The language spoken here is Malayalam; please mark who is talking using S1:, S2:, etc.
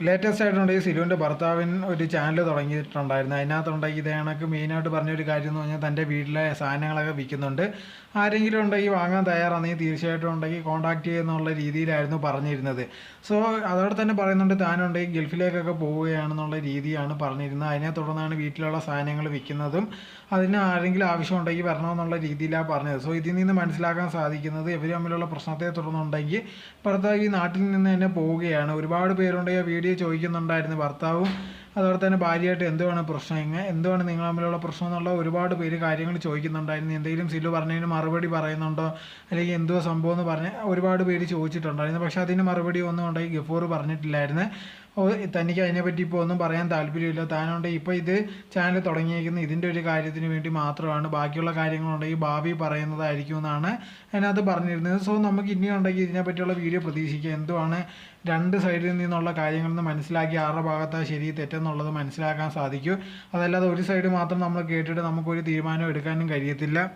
S1: ലേറ്റസ്റ്റ് ആയിട്ടുണ്ടെങ്കിൽ സിലുവിൻ്റെ ഭർത്താവിന് ഒരു ചാനൽ തുടങ്ങിയിട്ടുണ്ടായിരുന്നു. അതിനകത്തുണ്ടെങ്കിൽ ഇതേ കണക്ക് മെയിനായിട്ട് പറഞ്ഞൊരു കാര്യം എന്ന് പറഞ്ഞാൽ തൻ്റെ വീട്ടിലെ സാധനങ്ങളൊക്കെ വിൽക്കുന്നുണ്ട്, ആരെങ്കിലും ഉണ്ടെങ്കിൽ വാങ്ങാൻ തയ്യാറാണെങ്കിൽ തീർച്ചയായിട്ടും ഉണ്ടെങ്കിൽ കോൺടാക്ട് ചെയ്യുന്നുള്ള രീതിയിലായിരുന്നു പറഞ്ഞിരുന്നത്. സോ അതോടെ തന്നെ പറയുന്നുണ്ട് താനുണ്ടെങ്കിൽ ഗൾഫിലേക്കൊക്കെ പോവുകയാണെന്നുള്ള രീതിയാണ് പറഞ്ഞിരുന്നത്. അതിനെ തുടർന്നാണ് വീട്ടിലുള്ള സാധനങ്ങൾ വിൽക്കുന്നതും അതിന് ആരെങ്കിലും ആവശ്യമുണ്ടെങ്കിൽ വരണമെന്നുള്ള രീതിയിലാണ് പറഞ്ഞത്. സോ ഇതിൽ നിന്ന് മനസ്സിലാക്കാൻ സാധിക്കുന്നത് ഇവർ തമ്മിലുള്ള പ്രശ്നത്തെ തുടർന്നുണ്ടെങ്കിൽ ഭർത്താവ് ഈ നാട്ടിൽ നിന്ന് തന്നെ പോവുകയാണ്. ഒരുപാട് പേരുണ്ടെങ്കിൽ വീഡിയോ ചോദിക്കുന്നുണ്ടായിരുന്നു ഭർത്താവും അതുപോലെ തന്നെ ഭാര്യയായിട്ട് എന്തുവാണ് പ്രശ്നം, എന്തുവാണ് നിങ്ങൾ തമ്മിലുള്ള പ്രശ്നം എന്നുള്ള ഒരുപാട് പേര് കാര്യങ്ങൾ ചോദിക്കുന്നുണ്ടായിരുന്നു. എന്തെങ്കിലും സിലു പറഞ്ഞതിന് മറുപടി പറയുന്നുണ്ടോ, അല്ലെങ്കിൽ എന്തുവാ സംഭവം എന്ന് പറഞ്ഞ് ഒരുപാട് പേര് ചോദിച്ചിട്ടുണ്ടായിരുന്നു. പക്ഷേ അതിന് മറുപടി ഒന്നും ഉണ്ടെങ്കിൽ ഗഫൂർ പറഞ്ഞിട്ടില്ലായിരുന്നു. തനിക്ക് അതിനെപ്പറ്റി ഇപ്പോൾ ഒന്നും പറയാൻ താല്പര്യമില്ല, താനുണ്ട് ഇപ്പോൾ ഇത് ചാനൽ തുടങ്ങിയിരിക്കുന്നത് ഇതിൻ്റെ ഒരു കാര്യത്തിന് വേണ്ടി മാത്രമാണ്, ബാക്കിയുള്ള കാര്യങ്ങളുണ്ടെങ്കിൽ ഭാവി പറയുന്നതായിരിക്കും എന്നാണ് അതിനകത്ത് പറഞ്ഞിരുന്നത്. സോ നമുക്ക് ഇനിയുണ്ടെങ്കിൽ ഇതിനെപ്പറ്റിയുള്ള വീഡിയോ പ്രതീക്ഷിക്കുക. എന്തുവാണ് രണ്ട് സൈഡിൽ നിന്നുള്ള കാര്യങ്ങളെന്ന് മനസ്സിലാക്കി ആരുടെ ഭാഗത്താണ് ശരി തെറ്റെന്നുള്ളത് മനസ്സിലാക്കാൻ സാധിക്കും. അതല്ലാതെ ഒരു സൈഡ് മാത്രം നമ്മൾ കേട്ടിട്ട് നമുക്കൊരു തീരുമാനം എടുക്കാനും കഴിയത്തില്ല.